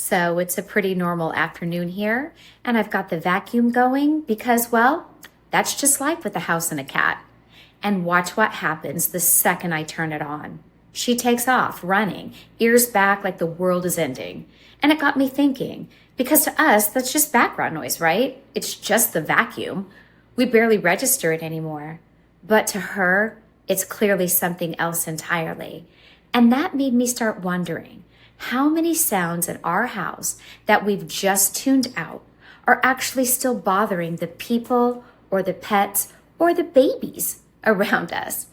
So it's a pretty normal afternoon here, and I've got the vacuum going because, well, that's just life with a house and a cat. And watch what happens the second I turn it on. She takes off, running, ears back like the world is ending. And it got me thinking, because to us, that's just background noise, right? It's just the vacuum. We barely register it anymore. But to her, it's clearly something else entirely. And that made me start wondering, how many sounds in our house that we've just tuned out are actually still bothering the people or the pets or the babies around us?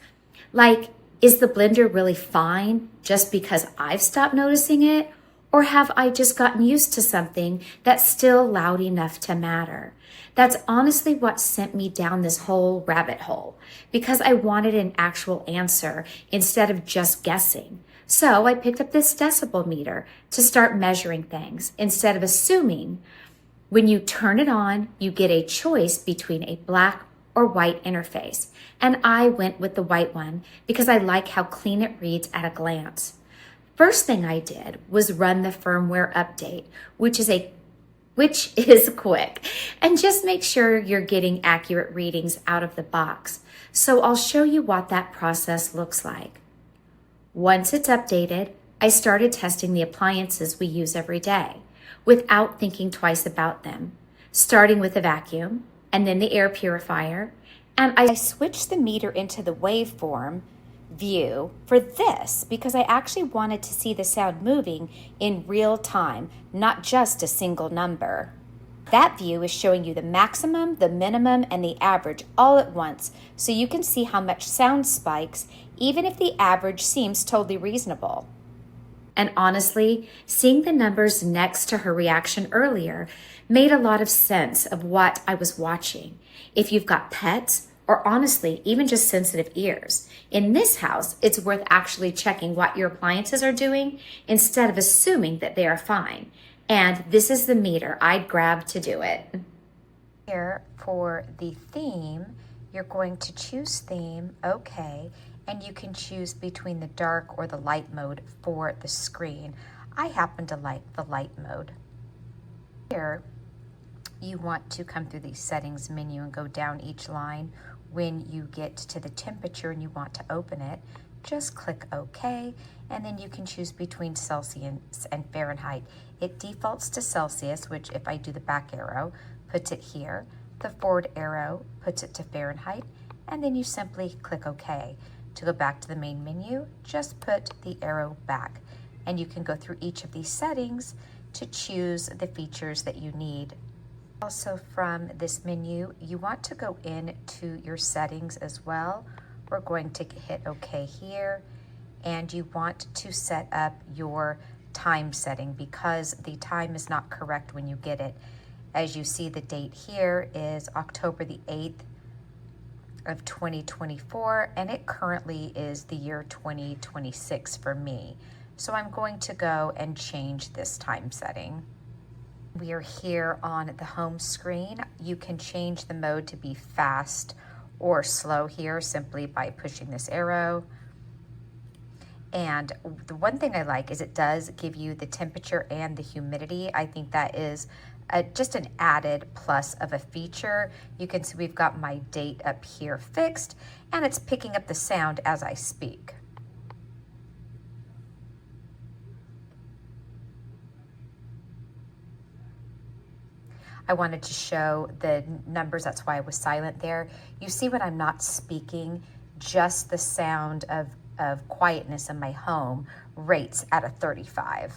Like, is the blender really fine just because I've stopped noticing it? Or have I just gotten used to something that's still loud enough to matter? That's honestly what sent me down this whole rabbit hole, because I wanted an actual answer instead of just guessing. So I picked up this decibel meter to start measuring things instead of assuming when you turn it on, you get a choice between a black or white interface. And I went with the white one because I like how clean it reads at a glance. First thing I did was run the firmware update, which is quick, and just make sure you're getting accurate readings out of the box. So I'll show you what that process looks like. Once it's updated, I started testing the appliances we use every day without thinking twice about them, starting with the vacuum and then the air purifier. And I switched the meter into the waveform view for this because I actually wanted to see the sound moving in real time, not just a single number. That view is showing you the maximum, the minimum, and the average all at once, so you can see how much sound spikes, even if the average seems totally reasonable. And honestly, seeing the numbers next to her reaction earlier made a lot of sense of what I was watching. If you've got pets, or honestly, even just sensitive ears, in this house, it's worth actually checking what your appliances are doing instead of assuming that they are fine. And this is the meter I'd grab to do it. Here for the theme, you're going to choose theme, okay, and you can choose between the dark or the light mode for the screen. I happen to like the light mode. Here, you want to come through the settings menu and go down each line. When you get to the temperature and you want to open it, just click OK, and then you can choose between Celsius and Fahrenheit. It defaults to Celsius, which if I do the back arrow, puts it here. The forward arrow puts it to Fahrenheit, and then you simply click OK. To go back to the main menu, just put the arrow back, and you can go through each of these settings to choose the features that you need. Also from this menu, you want to go into your settings as well. We're going to hit OK here, and you want to set up your time setting because the time is not correct when you get it. As you see, the date here is October the 8th of 2024, and it currently is the year 2026 for me. So I'm going to go and change this time setting. We are here on the home screen. You can change the mode to be fast or slow here simply by pushing this arrow. And the one thing I like is it does give you the temperature and the humidity. I think that is just an added plus of a feature. You can see we've got my date up here fixed, and it's picking up the sound as I speak. I wanted to show the numbers, that's why I was silent there. You see when I'm not speaking, just the sound of quietness in my home rates at a 35.